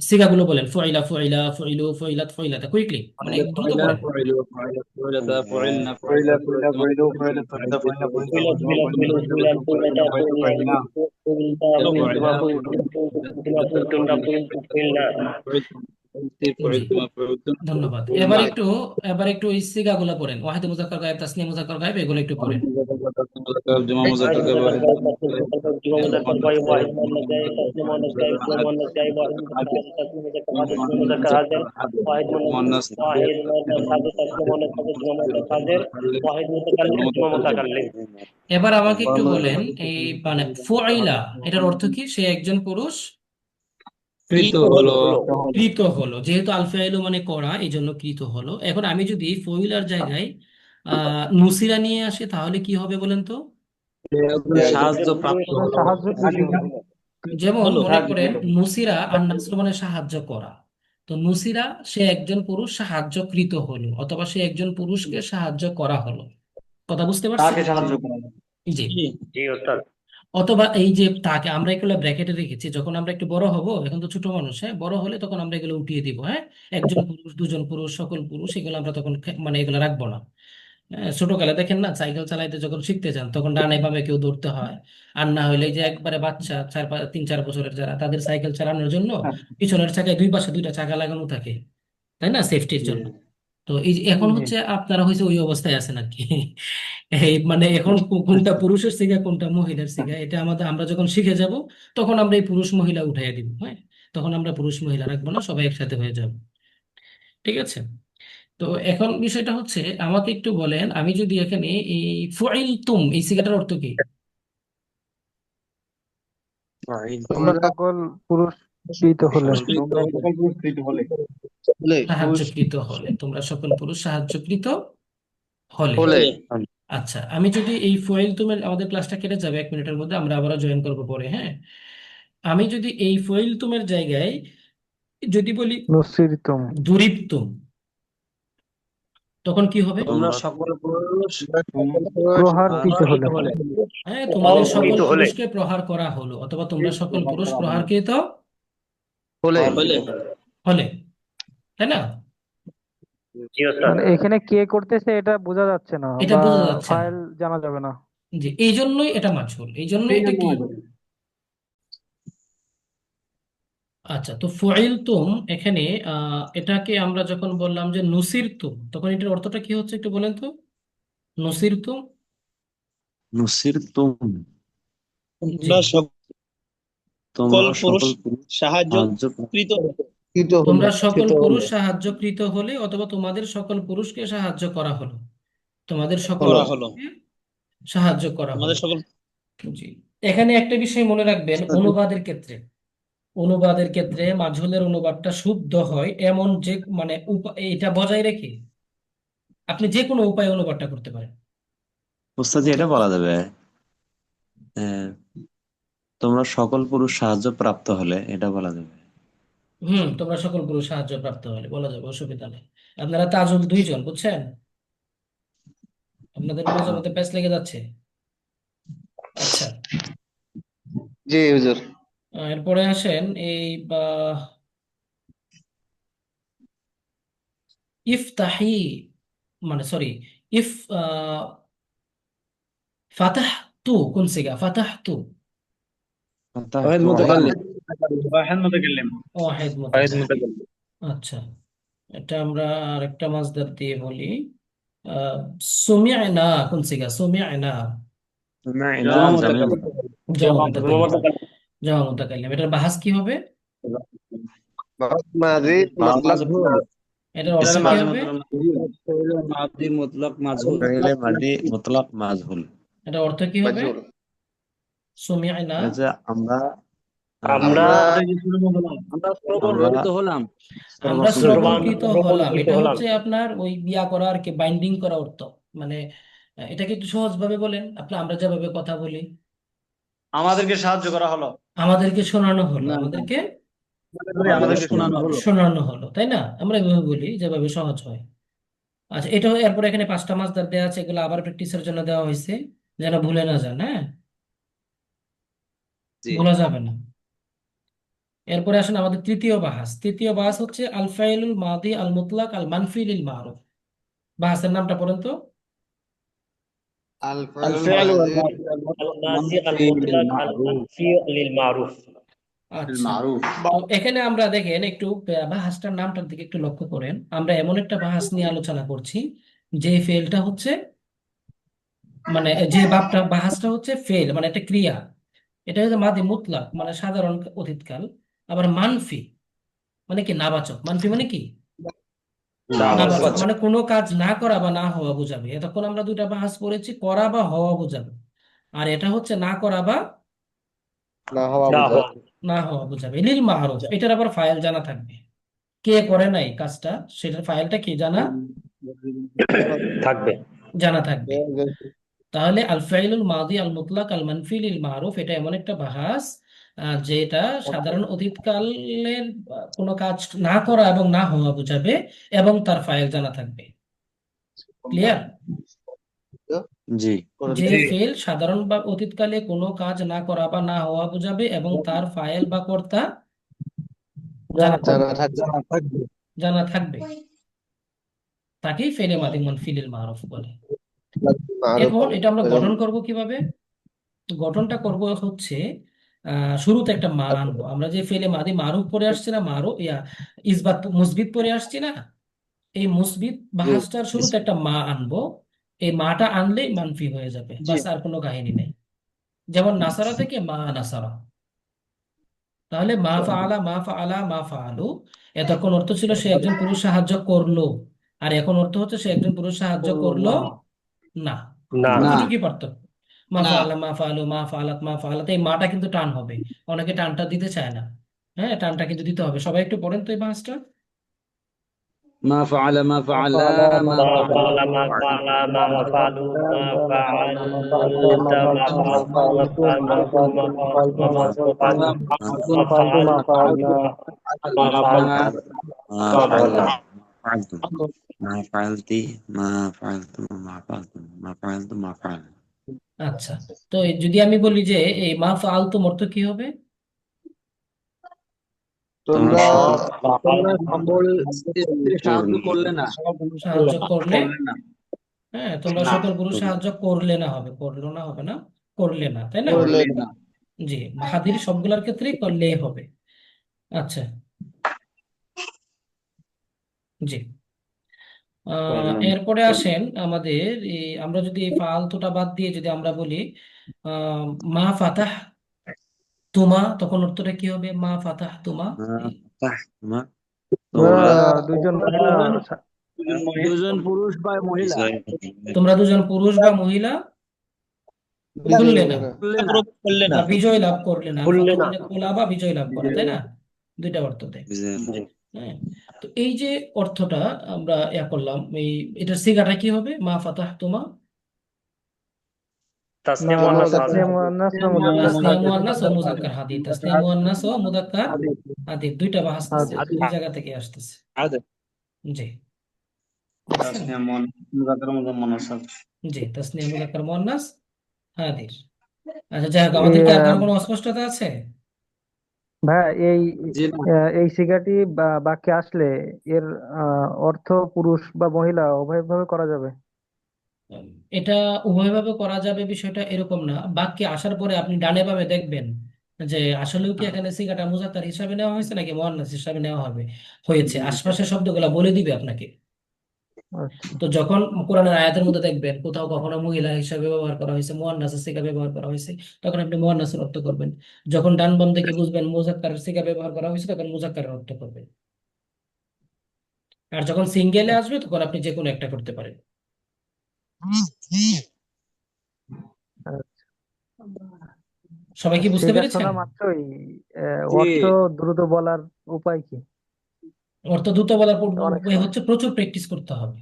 সিগাগুলো বলেন, ফুইলা ফুইলা ফুইলু ফুইলাত ফুইলাতা, কুইকলি, মানে দ্রুত ফাইলা, বলেন। ফাইলু, ফাইলা, ফাইলাতা, ফাইলনা, ফয়লা ফাইলা, ফয়লা ফাইলতুমা, ফয়লু ফয়লা ফাইলতুমা, ফয়লা ফয়লা ফাইলতু, ফয়লা ফুইলা ফয়লা ফুইলা ফয়লা ফুইলা ফয়লা ফুইলা ফয়লা ফুইলা ফুইলা ফয়লা ফুইলতা ফুইলতুমা ফুইলতুম ফুইলনা। ধন্যবাদ। এবার একটু ওই সিগাগুলো পড়েন, ওয়াহিদ মুজাক্কার গায়েব, তাসনিয়া মুজাক্কার গায়েব, এগুলো একটু পড়েন। জুমা মুজাক্কার ওয়াহিদ গায়েব, মুজাক্কার গায়েব, ওয়াহিদ মুজাক্কার গায়েব, তাসনিয়া মুজাক্কার গায়েব, তাসনিয়া মুজাক্কার গায়েব, ওয়াহিদ মুজাক্কার হাজির, তাসনিয়া মুজাক্কার হাজির, জুমা মুজাক্কার হাজির, ওয়াহিদ মুন্নাস, ওয়াহিদ মুজাক্কার হাজির, তাসনিয়া মুজাক্কার হাজির, জুমা মুজাক্কার হাজির, ওয়াহিদ মুতাকাল্লিম, জুমা মুতাকাল্লিম। এবার আমাকে একটু বলেন, এই মানে ফুইলা এটার অর্থ কি? সে একজন পুরুষ কৃত হলো। কৃত হলো, যেহেতু আল ফাইলু মানে করা, এই জন্য কৃত হলো। এখন আমি যদি ফইলার জায়গায় নুসিরা নিয়ে আসি, তাহলে কি হবে বলেন তো? সাহায্য প্রাপ্ত হলো। যেমন মনে করেন নুসিরা আর নাসর মানে সাহায্য করা, তো নুসিরা সে একজন পুরুষ সাহায্যকৃত হলো, অথবা সে একজন পুরুষকে সাহায্য করা হলো। কথা বুঝতে পারছি? তাকে সাহায্য করা জি। জি ওস্তাদ। অথবা এই যে তাকে আমরা এগুলো ব্র্যাকেটে রেখেছি, যখন আমরা একটু বড় হব, এখন তো ছোট মানুষ, হ্যাঁ, বড় হলে তখন আমরা এগুলো উঠিয়ে দিব, হ্যাঁ, একজন পুরুষ, দুজন পুরুষ, সকল পুরুষ, এগুলো আমরা তখন মানে এগুলো রাখবো না। ছোটকালে দেখেন না, সাইকেল চালাইতে যখন শিখতে যান, তখন ডানে বামে কেউ ধরতে হয়, আর না হলে এই যে একবারে বাচ্চা 3-4 বছরের যারা, তাদের সাইকেল চালানোর জন্য পিছনের চাকায় দুই পাশে দুইটা চাকা লাগানো থাকে, তাই না, সেফটির জন্য। তো এই যে এখন হচ্ছে আপনারা হয়েছে ওই অবস্থায় আছেন আর কি। এই মানে এখন কোনটা পুরুষের সিগা কোনটা মহিলার সিগা, এটা আমরা যখন শিখে যাব, তখন আমরা এই পুরুষ মহিলা উঠাইয়া দিব, হ্যাঁ, তখন আমরা পুরুষ মহিলা রাখবো না, সবাই একসাথে হয়ে যাব। ঠিক আছে? তো এখন বিষয়টা হচ্ছে, আমাকে একটু বলেন, আমি যদি এখানে এই ফুইলতুম এই সিগাটার অর্থ কি? তোমরা সকল পুরুষ কৃত হলে পুরস্কৃত হলে সাহায্যকৃত হলে, তোমরা সকল পুরুষ সাহায্যকৃত হলে। হলে আচ্ছা, আমি যদি এই ফুইলতুমের, আমাদের ক্লাসটা কেটে যাবে 1 মিনিটের মধ্যে, আমরা আবারও জয়েন করবো পরে, হ্যাঁ, আমি যদি এই ফুইলতুমের জায়গায় যদি বলি নুসিরতুম দুরিবতুম, তখন কি হবে? তোমরা সকল পুরুষ প্রহার কৃত হলে হ্যাঁ, তোমাদের সকল প্রহারকৃত হলে। পুরুষকে প্রহার করা হলো, অথবা তোমরা সকল পুরুষ প্রহারকৃত হলে হলে, তাই না? জি ওস্তাদ। মানে এখানে কে করতেছে এটা বোঝা যাচ্ছে না, এটা বা বোঝা যাচ্ছে না, ফাইল জানা যাবে না। জি, এই জন্যই এটা মাঝহুল, এই জন্যই এটা কি। আচ্ছা, তো ফুইলতুম এখানে এটাকে আমরা যখন বললাম যে নুসিরতুম, তখন এটার অর্থটা কি হচ্ছে একটু বলেন তো? নুসিরতুম, নুসির তুম জি, তোমরা সকল পুরুষ কৃত তোমরা সকল পুরুষ সাহায্যকৃত হলে, অথবা তোমাদের সকল পুরুষকে সাহায্য করা হলো, তোমাদের সকল পুরুষকে সাহায্য করা হলো। জি, এখানে একটা বিষয় মনে রাখবেন, অনুবাদের ক্ষেত্রে মাজহুলের অনুবাদটা শুদ্ধ হয় এমন যে মানে এটা বজায় রেখে আপনি যে কোনো উপায়ে অনুবাদটা করতে পারেন। উস্তাদ এটা বলা যাবে, তোমরা সকল পুরুষ সাহায্য প্রাপ্ত হলে, এটা বলা যাবে। তোমরা সকল পুরুষ সাহায্য প্রাপ্ত হলে বলা যাবে, অসুবিধা নেই। আপনারা তাজুল দুইজন, বুঝছেন? আপনাদের মাঝে মধ্যে প্যাচ লেগে যাচ্ছে। আচ্ছা, জি হুজুর। এরপরে আসেন এই ইফতাহি, মানে সরি, ইফ ফাতাহ তু কোন সিগা? ফাতাহ তু ওয়াহিদ মুতাকাল্লিম। ওয়াহিদ মুতাকাল্লিম। ওয়াহিদ ওয়াহিদ মুতাকাল্লিম। মুতাকাল্লিম। আচ্ছা, এটা আমরা আরেকটা মাসদার দিয়ে বলি। আহ সুমি'না কোন সিগা? সুমি'না সুমাইনা জমা জামিল মুতাকাল্লিম। মুতাকাল্লিম। জামা জমা মুতাকাল্লিম। মুতাকাল্লিম। জামা মুতাকাল্লিম, এটার বাহাস কি হবে? মাজি মুতলাক মাজহুল। এটার অর্থ এটার কি মাজি হবে? মাদি মুতলাক মাজহুল। ফেইলে মাদি মুতলাক মাজহুল। এটার অর্থ কি হবে? মাজহুল। সুমি'না, এই যে আমরা আমরা আমরা আমরা প্রবর্তিত হলাম। আমরা শ্রবণ শ্রবণকৃত হলাম, প্রবর্তিত এটা হলাম। হচ্ছে আপনার ওই বিয়া করা আর কি, বাইন্ডিং করা অর্থ। মানে এটাকে একটু সহজ ভাবে বলেন আপনি, আমরা যেভাবে কথা বলি। আমাদেরকে সাহায্য করা হলো। আমাদেরকে শোনানো হলো, না না, আমাদেরকে আমাদেরকে আমাদেরকে শোনানো শোনানো হলো। শোনানো হলো, তাই না? আমরা এভাবে বলি যেভাবে সহজ হয়। আচ্ছা, এটা এরপরে এখানে 5টা মাসদার দেওয়া আছে, এগুলো আবার প্র্যাকটিসের জন্য দেওয়া হয়েছে, যেন ভুলে না যান। হ্যাঁ, জি। ভোলা যাবে না। এরপরে আসেন আমাদের তৃতীয় বাহাস হচ্ছে আল ফাইলুল মাদি আল মুতলাক আল মানফি লিল মারুফ। বাহাসের নামটা পড়েন তো। আল আল ফাইলুল ফি'ল ওয়াল মাজি الماضي মানফি লিল المطلق মা'রুফ। المنفي للمعروف. আচ্ছা, মারুফ। তো এখানে আমরা দেখেন একটু বাহাসটার নামটার দিকে একটু লক্ষ্য করেন। আমরা এমন একটা বাহাস নিয়ে আলোচনা করছি যে ফেলটা হচ্ছে, মানে যে বাহাসটা হচ্ছে ফেল, মানে একটা ক্রিয়া। এটা হচ্ছে মাদি মুতলাক, মানে সাধারণ অতীতকাল। আবার মানফি মানে কি? নাবাচক। মানফি মানে কি? নাবাচক, نعم. মানে কোনো কাজ না করা বা না হওয়া বোঝাবে। এতক্ষণ আমরা দুইটা বাহাস পড়েছি, করা বা হওয়া বোঝাবে। আর এটা হচ্ছে না করা বা না হওয়া لا বোঝায়। هو না হওয়া বোঝাবে। লিল মারুফ, এটার আবার ফাইল জানা থাকবে। কে করে নাই কাজটা, সেটার ফাইলটা কি থাকবে। জানা থাকবে। তাহলে আল ফাইলুল মাদি আল মুতলাক আল মানফি লিল মারুফ, এটা এমন একটা বাহাস যেটা সাধারণ অতীতকালের কোনো কাজ না করা এবং না হওয়া বোঝাবে, এবং তার ফাইল জানা থাকবে। ক্লিয়ার? জি যে ফেল সাধারণ বা অতীতকালে কোনো কাজ না করা বা না হওয়া বোঝাবে এবং তার ফাইল বা কর্তা জানা জানা থাকবে। জানা থাকবে, তাকেই ফেলে মাদি মানফি লিল মারুফ বলে। মারুফ এখন বলে। এটা আমরা গঠন করব কিভাবে? গঠনটা করব হচ্ছে, শুরুতে একটা মা আনবো। আমরা যে ফেলে মাদি মারুফ পরে আসছি না, ইসবাত মুসবিত পরে আসছি না, এই মুসবিত বাহাসটার শুরুতে একটা মা আনবো। এই মাটা আনলেই মানফি হয়ে যাবে, বাস আর কোনো কাহিনী নেই। যেমন নাসারা থেকে মা নাসারা। তাহলে মা ফাআলা মা ফাআলু, এতক্ষণ অর্থ ছিল সে একজন পুরুষ সাহায্য করলো, আর এখন অর্থ হচ্ছে সে একজন পুরুষ সাহায্য করলো না। না। কতটুকু পার্থক্য? মা ফাআলা মা ফাআলু মা ফাআলাত মা ফাআলাত, এই মাটা কিন্তু টান হবে। অনেকে টানটা দিতে চায় না। হ্যাঁ, টানটা কিন্তু দিতে হবে। সবাই একটু পড়েন তো এই বাসটা। মা ফাআলা মা ফাআলা মা ما ফাআলা فعل ما فعل ما فعلوا ما فعلت ما فعلت ما فعل ما فعلت ما فعلت ما فعلت ما فعلت ما فعلت ما فعلت ما فعلنا فعلتم ما فعلتي ما فعلتم ما فعلتم ما فعلتم ما فعلنا। আচ্ছা, তো যদি আমি বলি যে এই মা ফাআলতুম অর্থ কি হবে? তোমরা তোমরা সকল স্ত্রী সাহায্য করলে না। সাহায্য করলে, করলে না। হ্যাঁ, তোমরা সকল পুরুষ সাহায্য করলে না, হবে করলো না, হবে না, করলে না, তাই না? করলে না। জি, হাদির সবগুলোর ক্ষেত্রেই করলে হবে। আচ্ছা, জি। এরপরে আসেন আমাদের আমরা যদি এই ফালতুটা বাদ দিয়ে যদি আমরা বলি মা ফাতাহ তুমা, তখন অর্থটা কি হবে? মা ফাতাহ তুমা। ما তোমরা দুইজন দুজন পুরুষ বা মহিলা। তোমরা দুজন পুরুষ বা মহিলা খুললে না খুললে না, করলে বা না। বিজয় লাভ করলে না। আল খুললে ফাতহু না। মানে খোলা বা বিজয় লাভ করা, তাই না? দুইটা অর্থ দেয়। বিজয় জি। হ্যাঁ, তো এই যে অর্থটা আমরা করলাম, এটার সিগাটা কি হবে? মা ফাতাহতুমা তাসনিয়া মুয়ান্নাস হাদির। তাসনিয়া মুয়ান্নাস ও মুযাক্কার তাসনিয়া হাদির। মুয়ান্নাস ও মুযাক্কার হাদির। তাসনিয়া মুয়ান্নাস ও মুযাক্কার হাদির দুইটা বা আসতেছে, হাদির। দুই জায়গা থেকে আসতেছে। আদে জি, দেখছেন? তাসনিয়া মুযাক্কার মুযান্নাস। জি, তাসনিয়া মুযাক্কার মুয়ান্নাস হাদির। আচ্ছা, যাই হোক, এই আমাদের কি আর কারো কোনো অস্পষ্টতা আছে? ভাই জি না। এই সিগাটি বাক্যে আসলে এর অর্থ পুরুষ বা মহিলা উভয়ভাবে করা যাবে। উম, এটা উভয়ভাবে করা যাবে বিষয়টা এরকম না। বাক্যে আসার পরে আপনি ডানে বামে দেখবেন যে আসলেও কি এখানে সিগাটা মুযাক্কার হিসাবে নেওয়া হয়েছে নাকি মুয়ান্নাস হিসাবে নেওয়া হয়েছে। আশপাশের শব্দগুলো বলে দিবে আপনাকে। আচ্ছা। তো যখন কোরআনের আয়াতের মধ্যে দেখবেন কোথাও কখনো মহিলা হিসাবে ব্যবহার করা হয়েছে, মুয়ান্নাসের সিগা ব্যবহার করা হয়েছে, তখন আপনি মুয়ান্নাসের অর্থ করবেন। যখন ডান বাম থেকে বুঝবেন মুযাক্কারের সিগা ব্যবহার করা হয়েছে, তখন মুযাক্কারের অর্থ করবেন। আর যখন সিঙ্গেলে আসবে তখন আপনি যে কোনো একটা করতে পারেন। সবাই কি বুঝতে সিগা পেরেছেন? শোনা মাত্রই জি। অর্থ দ্রুত বলার উপায় কি? অর্থ দ্রুত বলার অনেক উপায় সময়। হচ্ছে প্রচুর প্র্যাকটিস করতে হবে।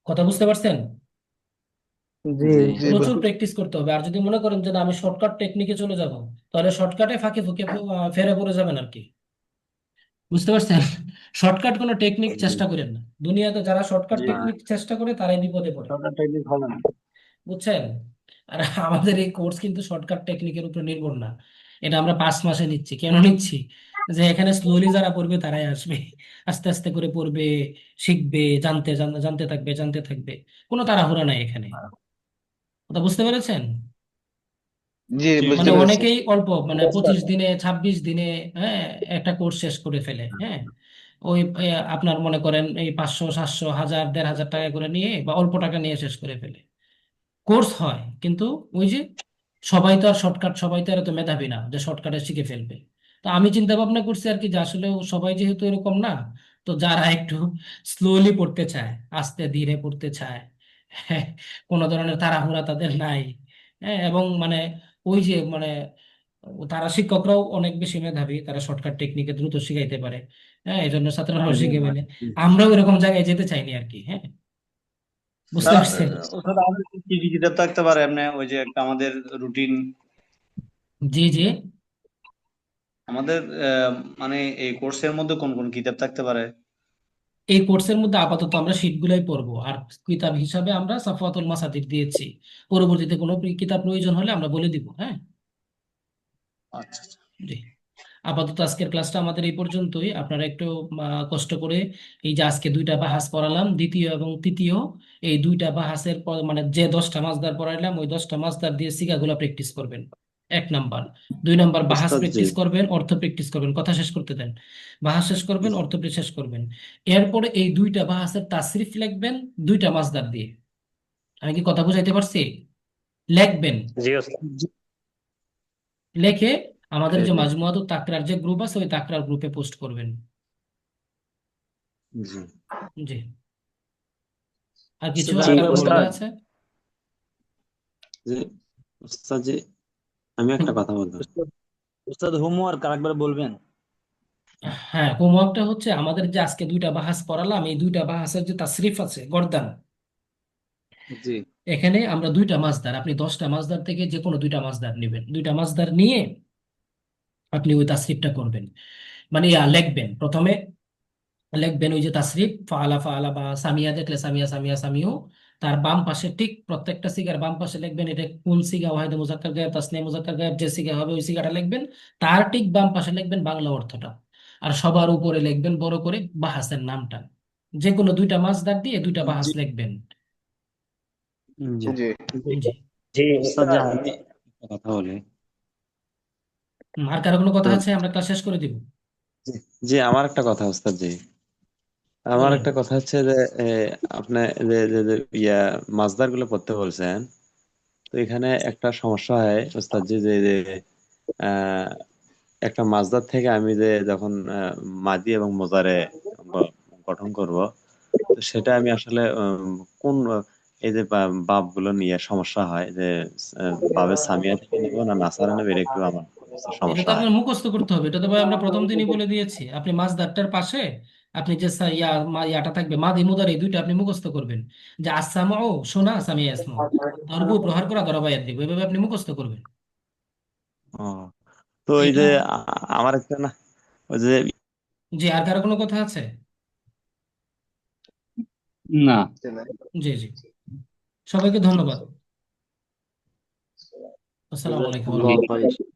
কথা বুঝতে পারছেন? জি। জি। জি ভাই। প্রচুর প্র্যাকটিস করতে হবে। আর যদি মনে করেন যে না, আমি শর্টকাট টেকনিকে চলে যাব, তাহলে শর্টকাটে ফাঁকে ফুঁকে ফেরে পড়ে যাবেন আর কি। বুঝতে পারছেন? শর্টকাট কোনো টেকনিক চেষ্টা করেন না। দুনিয়াতে যারা শর্টকাট জি। টেকনিক চেষ্টা করে তারাই বিপদে পড়ে। সরকার টেকনিক হবে না। বুঝছেন? আর আমাদের এই কোর্স কিন্তু শর্টকাট টেকনিকের উপর নির্ভর না। এটা আমরা 5 মাসে নিচ্ছি। কেন নিচ্ছি? যে এখানে স্লোলি যারা পড়বে তারাই আসবে, আস্তে আস্তে করে পড়বে, শিখবে, জানতে জানতে জানতে থাকবে, জানতে থাকবে। কোনো তাড়াহুড়া নাই এখানে। কথা বুঝতে পেরেছেন? জি জি। বুঝতে মানে পেরেছি। অনেকেই অল্প, মানে 25 দিনে 26 দিনে, হ্যাঁ, একটা কোর্স শেষ করে ফেলে। হ্যাঁ, ওই আপনার মনে করেন এই 500 700 1000 1500 টাকা করে নিয়ে বা অল্প টাকা নিয়ে শেষ করে ফেলে। কোর্স হয়, কিন্তু ওই যে সবাই তো আর শর্টকাট, সবাই তো আর এত মেধাবী না যে শর্টকাটে শিখে ফেলবে। তো আমি চিন্তা ভাবনা করছি আর কি, যে আসলে সবাই যেহেতু এরকম না, তো যারা একটু স্লোলি পড়তে চায়, আস্তে ধীরে পড়তে চায়, হ্যাঁ, কোনো ধরনের তাড়াহুড়া তাদের নাই, হ্যাঁ, এবং মানে ওই যে মানে তারা শিক্ষকরাও অনেক বেশি মেধাবী, তারা শর্টকাট টেকনিকে দ্রুত শিখাইতে পারে। হ্যাঁ, এই জন্য ছাত্ররাও শিখে ফেলে। আমরাও এরকম জায়গায় যেতে চাইনি আর কি। হ্যাঁ, বুঝতে পারছেন? ওস্তাদ আমাদের কি কি কিতাব থাকতে পারে এমনি ওই যে একটা আমাদের রুটিন জি, জি। আমাদের মানে এই কোর্সের মধ্যে কোন কোন কিতাব থাকতে পারে? এই কোর্সের মধ্যে আপাতত আমরা শীটগুলাই পড়বো, আর কিতাব হিসাবে আমরা সাফওয়াতুল মাসাদির দিয়েছি। পরবর্তীতে কোনো কিতাব প্রয়োজন হলে আমরা বলে দিব। হ্যাঁ, আচ্ছা আচ্ছা। জি। আপাতত আজকের ক্লাসটা আমাদের এই পর্যন্তই। আপনারা একটু কষ্ট করে এই যে আজকে দুইটা বাহাস পড়ালাম, দ্বিতীয় এবং তৃতীয়, এই দুইটা বাহাসের পর মানে যে 10টা মাসদার পড়াইলাম, ওই 10টা মাসদার দিয়ে সিগাগুলো প্র্যাকটিস করবেন। 1 নাম্বার। 2 নাম্বার, বাহাস ওস্তাদ জি। প্র্যাকটিস করবেন, অর্থ প্র্যাকটিস করবেন। কথা শেষ করতে দেন। বাহাস শেষ করবেন, অর্থ শেষ করবেন। এরপরে এই দুইটা বাহাসের তাসরিফ লিখবেন 2টা মাসদার দিয়ে। আমি কি কথা বুঝাইতে পারছি? লিখবেন, জি ওস্তাদ। লেখে আমাদের জি যে জি মাজমুআতুত তাকরার যে গ্রুপ আছে, ওই তাকরার গ্রুপে পোস্ট করবেন। জি জি। আর কিছু জি আর কারো কোনো কথা ওস্তাদ। আছে? জি ওস্তাদ জি, আমি একটা কথা বলতাম। উস্তাদ, উস্তাদ হোমওয়ার্ক আরেকবার বলবেন? হ্যাঁ, হোমওয়ার্কটা হচ্ছে আমাদের যে আজকে দুইটা বাহাস পড়ালাম, এই দুইটা বাহাসের যে তাসরিফ আছে, গর্দান, জি এখানে আমরা 2টা মাসদার, আপনি 10টা মাসদার থেকে যে কোনো 2টা মাসদার নেবেন। 2টা মাসদার নিয়ে আপনি ওই তাসরিফটা করবেন। মানে লিখবেন প্রথমে, লিখবেন ওই যে তাসরিফ ফাআলা ফাআলা বা সামিয়া দেখলে সামিয়া সামিয়া সামিউ, তার বাম পাশে ঠিক প্রত্যেকটা সিগার বাম পাশে লিখবেন এটা কোন সিগা, ওয়াহিদে মুজাক্কার গায়েব, তাসনিয়া মুজাক্কার গায়েব, যে সিগা হবে ওই সিগাটা লিখবেন। তার ঠিক বাম পাশে লিখবেন বাংলা অর্থটা। আর সবার উপরে লিখবেন বড় করে বাহাসের নামটা। যে কোনো 2টা মাসদার দিয়ে 2টা বাহাস জি লিখবেন। জি জি জি। জি ওস্তাদ জি, ওস্তাদ। আমি একটা কথা বলি। আর কারো কোনো কথা তো আছে? আমরা ক্লাস শেষ করে দিব। জি জি, আমার একটা কথা ওস্তাদ জি, আমার বলেন। একটা কথা হচ্ছে যে এ, আপনি যে যে যে ইয়া মাছদার গুলো পড়তে বলছেন, তো এখানে একটা সমস্যা হয় ওস্তাদ জি, যে যে আহ, একটা মাছদার থেকে আমি যে যখন মাদি এবং মোজারে গঠন করব, তো সেটা আমি আসলে কোন এই যে বাপ গুলো নিয়ে সমস্যা হয় যে বাবে সামিয়া থেকে নিব না নাসারা নেব, এটা একটু আমার এটা সমস্যা তো হয়। আপনার মুখস্থ করতে হবে, এটা তো ভাই আমরা প্রথম দিনই বলে দিয়েছি। আপনি মাসদারটার পাশে আপনি যে ইয়াটা থাকবে মাদি মুদারি, এই দুইটা আপনি মুখস্থ করবেন, যে আসামাও শোনা, সামিয়া ইয়াসমাউ, দরবু প্রহার করা, দরাবায়াত দিব, এভাবে আপনি মুখস্থ করবেন। ও, তো এই এটা যে আমার একটা না, ওই যে জি, আর কারো কোনো কথা আছে? না। জি জি, সবাইকে ধন্যবাদ। আসসালামু আলাইকুম ওয়া আল্লাহ রাহমাতুল্লাহ। হাফেজ।